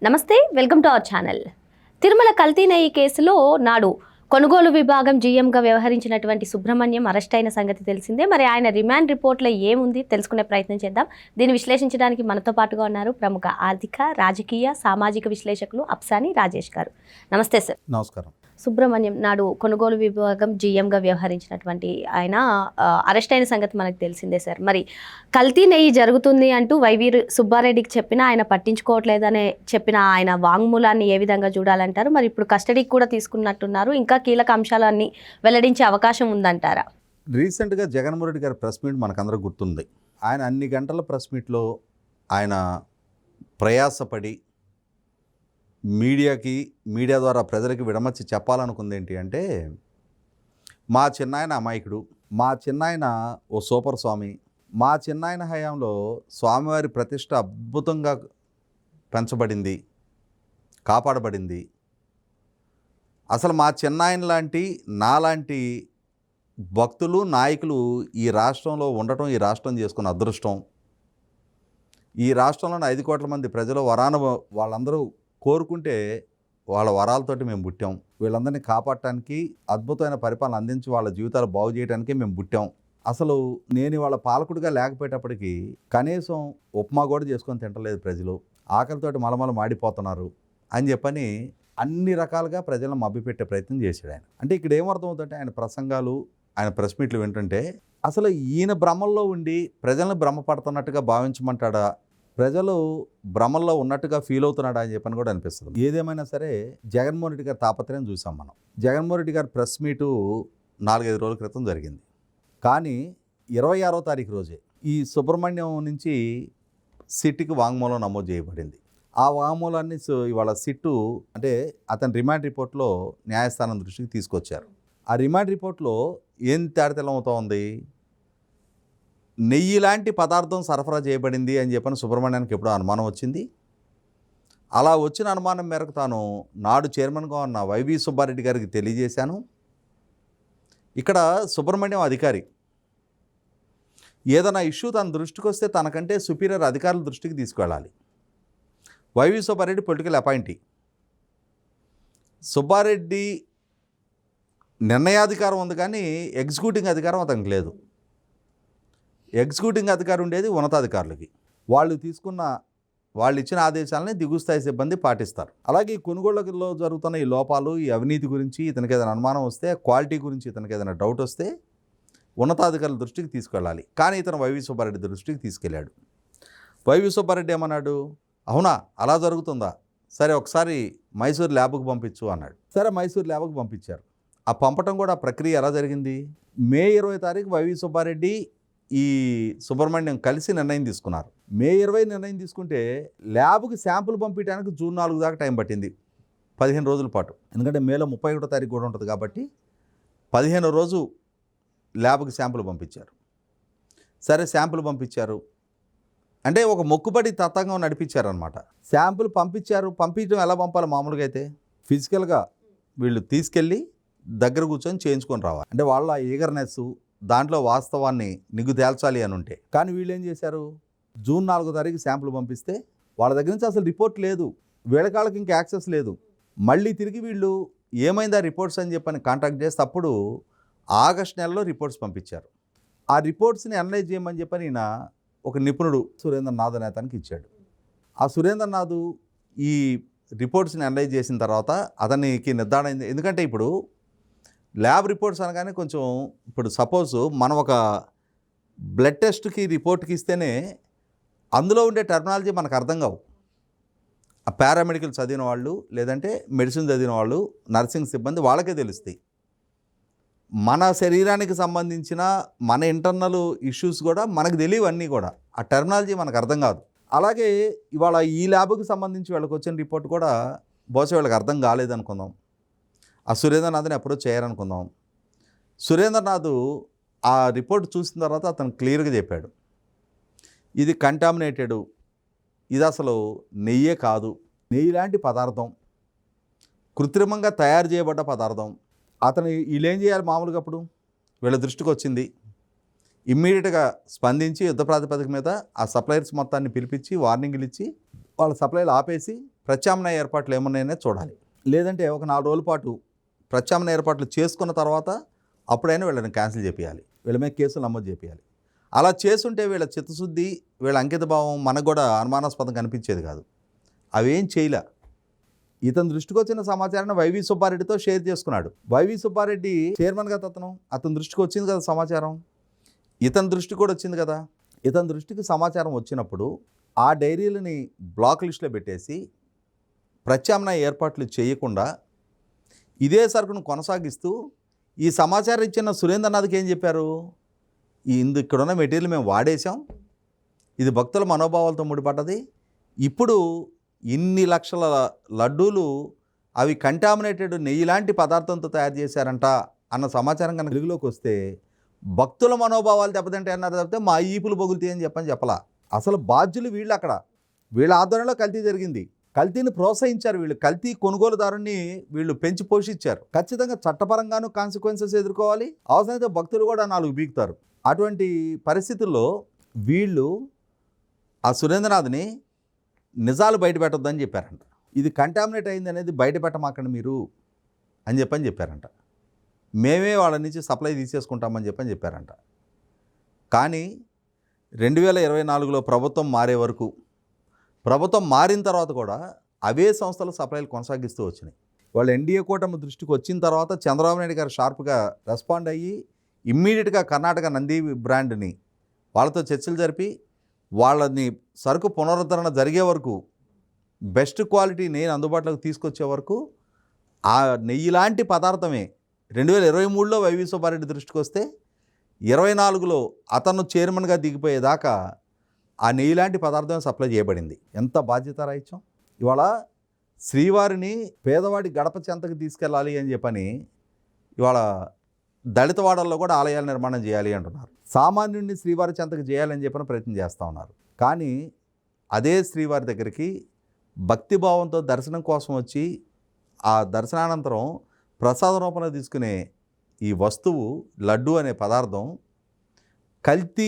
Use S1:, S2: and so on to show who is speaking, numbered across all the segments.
S1: నమస్తే, welcome to our channel. Tirumala కల్తీ నెయ్యి కేసులో నాడు కొనుగోలు విభాగం జీఎంగా వ్యవహరించినటువంటి సుబ్రహ్మణ్యం అరెస్ట్ అయిన సంగతి తెలిసిందే. మరి ఆయన రిమాండ్ రిపోర్ట్లో ఏముంది తెలుసుకునే ప్రయత్నం చేద్దాం. దీన్ని విశ్లేషించడానికి మనతో పాటుగా ఉన్నారు ప్రముఖ ఆర్థిక, రాజకీయ, సామాజిక విశ్లేషకులు అప్సాని రాజేష్ గారు. నమస్తే సార్.
S2: నమస్కారం.
S1: సుబ్రహ్మణ్యం నాడు కొనుగోలు విభాగం జీఎంగా వ్యవహరించినటువంటి ఆయన అరెస్ట్ అయిన సంగతి మనకు తెలిసిందే సార్. మరి కల్తీ నెయ్యి జరుగుతుంది అంటూ వైవి సుబ్బారెడ్డికి చెప్పినా ఆయన పట్టించుకోవట్లేదనే చెప్పిన ఆయన వాంగ్మూలాన్ని ఏ విధంగా చూడాలంటారు? మరి ఇప్పుడు కస్టడీకి కూడా తీసుకున్నట్టున్నారు, ఇంకా కీలక అంశాలన్నీ వెల్లడించే అవకాశం ఉందంటారా?
S2: రీసెంట్గా జగన్మోహన్ రెడ్డి గారి ప్రెస్ మీట్ మనకందరూ గుర్తుంది. ఆయన అన్ని గంటల ప్రెస్ మీట్లో ఆయన ప్రయాసపడి మీడియా ద్వారా ప్రజలకి విడమర్చి చెప్పాలనుకుంది ఏంటి అంటే, మా చిన్నాయన అమాయకుడు, మా చిన్నాయన ఓ సూపర్ స్వామి, మా చిన్నాయన హయాంలో స్వామివారి ప్రతిష్ట అద్భుతంగా పెంచబడింది, కాపాడబడింది. అసలు మా చిన్నాయన లాంటి నాలాంటి భక్తులు, నాయకులు ఈ రాష్ట్రంలో ఉండటం, ఈ రాష్ట్రం చేసుకున్న అదృష్టం. ఈ రాష్ట్రంలోని 5 కోట్ల మంది ప్రజలు వాళ్ళందరూ కోరుకుంటే వాళ్ళ వరాలతోటి మేము పుట్టాం. వీళ్ళందరినీ కాపాడటానికి, అద్భుతమైన పరిపాలన అందించి వాళ్ళ జీవితాలు బాగు చేయడానికి మేము పుట్టాం. అసలు నేను వాళ్ళ పాలకుడిగా లేకపోయేటప్పటికీ కనీసం ఉప్మా కూడా చేసుకొని తింటలేదు ప్రజలు, ఆకలితోటి మలమల మాడిపోతున్నారు అని చెప్పని అన్ని రకాలుగా ప్రజలను మభ్యపెట్టే ప్రయత్నం చేశాడు ఆయన. అంటే ఇక్కడ ఏమర్థమవుతుంటే, ఆయన ప్రసంగాలు, ఆయన ప్రెస్ మీట్లు వింటుంటే అసలు ఈయన భ్రమల్లో ఉండి ప్రజలను భ్రమపడుతున్నట్టుగా భావించమంటాడా, ప్రజలు భ్రమల్లో ఉన్నట్టుగా ఫీల్ అవుతున్నాడా అని చెప్పని కూడా అనిపిస్తుంది. ఏదేమైనా సరే జగన్మోహన్ రెడ్డి గారి తాపత్రయం చూసాం మనం. జగన్మోహన్ రెడ్డి గారి ప్రెస్ మీటు 4-5 రోజుల క్రితం జరిగింది. కానీ 26వ తారీఖు రోజే ఈ సుబ్రహ్మణ్యం నుంచి సిట్కి వాంగ్మూలం నమోదు చేయబడింది. ఆ వాంగ్మూలాన్ని ఇవాళ సిట్టు అంటే అతని రిమాండ్ రిపోర్ట్లో న్యాయస్థానం దృష్టికి తీసుకొచ్చారు. ఆ రిమాండ్ రిపోర్ట్లో ఏం తేడతెల్లం అవుతూ ఉంది, నెయ్యి లాంటి పదార్థం సరఫరా చేయబడింది అని చెప్పని సుబ్రహ్మణ్యానికి ఎప్పుడో అనుమానం వచ్చింది. అలా వచ్చిన అనుమానం మేరకు తాను నాడు చైర్మన్గా ఉన్న వైవి సుబ్బారెడ్డి గారికి తెలియజేశాను. ఇక్కడ సుబ్రహ్మణ్యం అధికారి, ఏదైనా ఇష్యూ తన దృష్టికి వస్తే తనకంటే సుపీరియర్ అధికారుల దృష్టికి తీసుకువెళ్ళాలి. YV Subbareddy political appointee. Subbareddy నిర్ణయాధికారం ఉంది కానీ ఎగ్జిక్యూటింగ్ అధికారం అతనికి లేదు. ఎగ్జిక్యూటింగ్ అధికారం ఉండేది ఉన్నతాధికారులకి. వాళ్ళు ఇచ్చిన ఆదేశాలని దిగువ స్థాయి సిబ్బంది పాటిస్తారు. అలాగే ఈ కొనుగోళ్లలో జరుగుతున్న ఈ లోపాలు, ఈ అవినీతి గురించి ఇతనికి ఏదైనా అనుమానం వస్తే, క్వాలిటీ గురించి ఇతనికి ఏదైనా డౌట్ వస్తే ఉన్నతాధికారుల దృష్టికి తీసుకెళ్ళాలి. కానీ ఇతను వైవి సుబ్బారెడ్డి దృష్టికి తీసుకెళ్ళాడు. వైవి సుబ్బారెడ్డి ఏమన్నాడు, అవునా అలా జరుగుతుందా, సరే ఒకసారి మైసూర్ ల్యాబ్కు పంపించు అన్నాడు. సరే మైసూర్ ల్యాబ్కు పంపించారు. ఆ పంపటం కూడా ప్రక్రియ ఎలా జరిగింది, మే 20 తారీఖు వైవి సుబ్బారెడ్డి ఈ సుబ్రహ్మణ్యం కలిసి నిర్ణయం తీసుకున్నారు. మే 20 నిర్ణయం తీసుకుంటే ల్యాబ్కి శాంపుల్ పంపించడానికి జూన్ 4 దాకా టైం పట్టింది, 15 రోజుల పాటు. ఎందుకంటే మేలో 31వ తారీఖు కూడా ఉంటుంది కాబట్టి 15వ రోజు ల్యాబ్కి శాంపుల్ పంపించారు. సరే శాంపుల్ పంపించారు అంటే ఒక మొక్కుబడి తతంగం నడిపించారనమాట. శాంపుల్ పంపించడం ఎలా పంపాలి మామూలుగా అయితే, ఫిజికల్గా వీళ్ళు తీసుకెళ్ళి దగ్గర కూర్చొని చేయించుకొని రావాలి. అంటే వాళ్ళ ఈగర్నెస్, దాంట్లో వాస్తవాన్ని నిగ్గు తేల్చాలి అని ఉంటే. కానీ వీళ్ళు ఏం చేశారు, జూన్ 4వ తారీఖు శాంపుల్ పంపిస్తే వాళ్ళ దగ్గర నుంచి అసలు రిపోర్ట్ లేదు, వీళ్ళకాళ్ళకి ఇంకా యాక్సెస్ లేదు. మళ్ళీ తిరిగి వీళ్ళు ఏమైందా రిపోర్ట్స్ అని చెప్పని కాంటాక్ట్ చేస్తే అప్పుడు ఆగస్ట్ నెలలో రిపోర్ట్స్ పంపించారు. ఆ రిపోర్ట్స్ని అనలైజ్ చేయమని చెప్పని ఈయన ఒక నిపుణుడు సురేంద్రనాథ్ అనే అతనికి ఇచ్చాడు. ఆ సురేంద్రనాథ్ ఈ రిపోర్ట్స్ని అనలైజ్ చేసిన తర్వాత అతనికి నిర్ధారణ అయింది. ఎందుకంటే ఇప్పుడు ల్యాబ్ రిపోర్ట్స్ అనగానే కొంచెం, ఇప్పుడు సపోజ్ మనం ఒక బ్లడ్ టెస్ట్కి రిపోర్ట్కి ఇస్తేనే అందులో ఉండే టెర్మినాలజీ మనకు అర్థం కావు. ఆ పారామెడికల్ చదివిన వాళ్ళు, లేదంటే మెడిసిన్ చదివిన వాళ్ళు, నర్సింగ్ సిబ్బంది వాళ్ళకే తెలుస్తాయి. మన శరీరానికి సంబంధించిన మన ఇంటర్నల్ ఇష్యూస్ కూడా మనకు తెలియవు, అన్నీ కూడా ఆ టెర్మినాలజీ మనకు అర్థం కాదు. అలాగే ఇవాళ ఈ ల్యాబ్కి సంబంధించి వీళ్ళకి వచ్చిన రిపోర్ట్ కూడా బహుశా వీళ్ళకి అర్థం కాలేదనుకుందాం. ఆ సురేంద్రనాథ్ని అప్రోచ్ చేయాలనుకుందాం. సురేంద్రనాథ్ ఆ రిపోర్ట్ చూసిన తర్వాత అతను క్లియర్గా చెప్పాడు, ఇది కంటామినేటెడ్, ఇది అసలు నెయ్యే కాదు, నెయ్యి లాంటి పదార్థం, కృత్రిమంగా తయారు చేయబడ్డ పదార్థం. అతను వీళ్ళు ఏం చేయాలి మామూలుగా, అప్పుడు వీళ్ళ దృష్టికి వచ్చింది, ఇమ్మీడియట్గా స్పందించి యుద్ధ ప్రాతిపదిక మీద ఆ సప్లయర్స్ మొత్తాన్ని పిలిపించి వార్నింగ్లు ఇచ్చి వాళ్ళ సప్లైలు ఆపేసి ప్రత్యామ్నాయ ఏర్పాట్లు ఏమున్నాయనే చూడాలి. లేదంటే ఒక 4 రోజుల పాటు ప్రత్యామ్నాయ ఏర్పాట్లు చేసుకున్న తర్వాత అప్పుడైనా వీళ్ళని క్యాన్సిల్ చేపియాలి, వీళ్ళ మీద కేసులు నమోదు చేపియాలి. అలా చేసుంటే వీళ్ళ చిత్తశుద్ధి, వీళ్ళ అంకిత భావం మనకు కూడా అనుమానాస్పదం కనిపించేది కాదు. అవేం చేయలే. ఇతని దృష్టికి వచ్చిన సమాచారాన్ని వైవి సుబ్బారెడ్డితో షేర్ చేసుకున్నాడు. వైవి సుబ్బారెడ్డి చైర్మన్ కదా అతని దృష్టికి వచ్చింది కదా సమాచారం, ఇతని దృష్టికి కూడా వచ్చింది కదా. ఇతని దృష్టికి సమాచారం వచ్చినప్పుడు ఆ డైరీలని బ్లాక్ లిస్ట్లో పెట్టేసి ప్రత్యామ్నాయ ఏర్పాట్లు చేయకుండా ఇదే సరుకును కొనసాగిస్తూ ఈ సమాచారం ఇచ్చిన సురేంద్రనాథ్కి ఏం చెప్పారు, ఇక్కడున్న మెటీరియల్ మేము వాడేసాం, ఇది భక్తుల మనోభావాలతో ముడిపడ్డది, ఇప్పుడు ఇన్ని లక్షల లడ్డూలు అవి కంటామినేటెడ్ నెయ్యి లాంటి పదార్థంతో తయారు చేశారంట అన్న సమాచారం కనుక వెలుగులోకి వస్తే భక్తుల మనోభావాలు దెబ్బతింటే అన్నారు తప్పితే మా ఈపులు బొగులుతాయి అని చెప్పలా. అసలు బాధ్యులు వీళ్ళు. అక్కడ వీళ్ళ ఆధ్వర్యంలో కల్తీ జరిగింది, కల్తీని ప్రోత్సహించారు వీళ్ళు, కల్తీ కొనుగోలుదారుని వీళ్ళు పెంచి పోషించారు. ఖచ్చితంగా చట్టపరంగానూ కాన్సిక్వెన్సెస్ ఎదుర్కోవాలి, అవసరమైతే భక్తులు కూడా 4 బీకుతారు. అటువంటి పరిస్థితుల్లో వీళ్ళు ఆ సురేంద్రనాథ్ని నిజాలు బయట పెట్టొద్దని చెప్పారంట. ఇది కంటామినేట్ అయింది అనేది బయట పెట్టమాకండి మీరు అని చెప్పారంట. మేమే వాళ్ళ నుంచి సప్లై తీసేసుకుంటామని చెప్పారంట. కానీ 2024లో ప్రభుత్వం మారే వరకు, ప్రభుత్వం మారిన తర్వాత కూడా అవే సంస్థలు సప్లైలు కొనసాగిస్తూ వచ్చినాయి. వాళ్ళు ఎన్డీఏ కూటమి దృష్టికి వచ్చిన తర్వాత చంద్రబాబు నాయుడు గారు షార్ప్గా రెస్పాండ్ అయ్యి ఇమ్మీడియట్గా కర్ణాటక నంది బ్రాండ్ని వాళ్ళతో చర్చలు జరిపి వాళ్ళని సరుకు పునరుద్ధరణ జరిగే వరకు, బెస్ట్ క్వాలిటీ నెయ్యి అందుబాటులోకి తీసుకొచ్చే వరకు ఆ నెయ్యి లాంటి పదార్థమే 2023లో వైవి సుబ్బారెడ్డి దృష్టికి వస్తే 24లో అతను చైర్మన్గా దిగిపోయేదాకా ఆ నెయ్యి లాంటి పదార్థం సప్లై చేయబడింది. ఎంత బాధ్యత రాయిచ్చాం. ఇవాళ శ్రీవారిని పేదవాడి గడప చెంతకు తీసుకెళ్ళాలి అని చెప్పని ఇవాళ దళిత వాడల్లో కూడా ఆలయాల నిర్మాణం చేయాలి అంటున్నారు. సామాన్యుడిని శ్రీవారి చెంతకు చేయాలని చెప్పిన ప్రయత్నం చేస్తూ ఉన్నారు. కానీ అదే శ్రీవారి దగ్గరికి భక్తిభావంతో దర్శనం కోసం వచ్చి ఆ దర్శనానంతరం ప్రసాద రూపంలో తీసుకునే ఈ వస్తువు లడ్డు అనే పదార్థం కల్తీ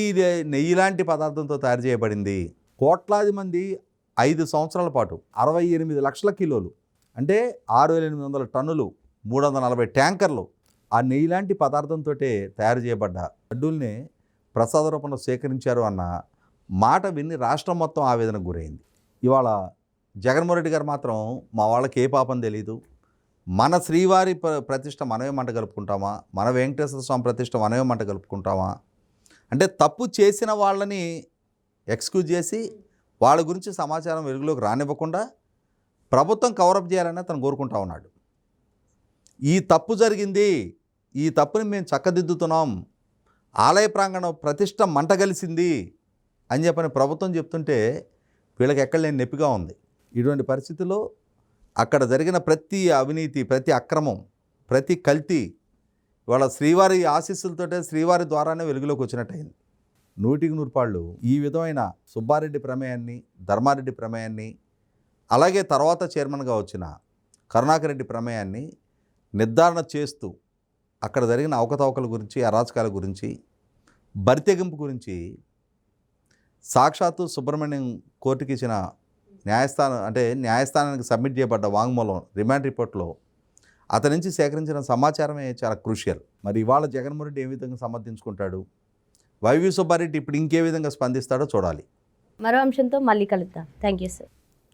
S2: నెయ్యి లాంటి పదార్థంతో తయారు చేయబడింది. కోట్లాది మంది 5 సంవత్సరాల పాటు 68 లక్షల కిలోలు అంటే 6,800 టన్నులు 340 ట్యాంకర్లు ఆ నెయ్యి లాంటి పదార్థంతో తయారు చేయబడ్డ లడ్డూల్ని ప్రసాద రూపంలో సేకరించారు అన్న మాట విని రాష్ట్రం మొత్తం ఆవేదనకు గురైంది. ఇవాళ జగన్మోహన్ రెడ్డి గారు మాత్రం మా వాళ్ళకి ఏ పాపం తెలీదు, మన శ్రీవారి ప్రతిష్ట మనమే మంట కలుపుకుంటామా, మన వెంకటేశ్వర స్వామి ప్రతిష్ట మనమే మంట కలుపుకుంటామా అంటే తప్పు చేసిన వాళ్ళని ఎక్స్క్యూజ్ చేసి వాళ్ళ గురించి సమాచారం వెలుగులోకి రానివ్వకుండా ప్రభుత్వం కవరప్ చేయాలని అతను కోరుకుంటా ఉన్నాడు. ఈ తప్పు జరిగింది, ఈ తప్పుని మేము చక్కదిద్దుతున్నాం, ఆలయ ప్రాంగణం ప్రతిష్ట మంట కలిసింది అని చెప్పని ప్రభుత్వం చెప్తుంటే వీళ్ళకి ఎక్కడ లేని నొప్పిగా ఉంది. ఇటువంటి పరిస్థితుల్లో అక్కడ జరిగిన ప్రతి అవినీతి, ప్రతి అక్రమం, ప్రతి కల్తీ వాళ్ళ శ్రీవారి ఆశీస్సులతోటే శ్రీవారి ద్వారానే వెలుగులోకి వచ్చినట్టయింది. 100% ఈ విధమైన సుబ్బారెడ్డి ప్రమేయాన్ని, ధర్మారెడ్డి ప్రమేయాన్ని, అలాగే తర్వాత చైర్మన్గా వచ్చిన కరుణాకర్ రెడ్డి ప్రమేయాన్ని నిర్ధారణ చేస్తూ అక్కడ జరిగిన అవకతవకల గురించి, అరాచకాల గురించి, బరితెగింపు గురించి సాక్షాత్తు సుబ్రహ్మణ్యం కోర్టుకి ఇచ్చిన న్యాయస్థానానికి సబ్మిట్ చేయబడ్డ వాంగ్మూలం రిమాండ్ రిపోర్ట్లో అతని నుంచి సేకరించిన సమాచారమే చాలా క్రూషియల్. మరి ఇవాళ జగన్మోహన్ రెడ్డి ఏ విధంగా సమర్థించుకుంటాడు, వైవి సుబ్బారెడ్డి ఇప్పుడు ఇంకే విధంగా స్పందిస్తాడో చూడాలి.
S1: మరో అంశంతో మళ్ళీ కలుద్దాం. Thank you sir.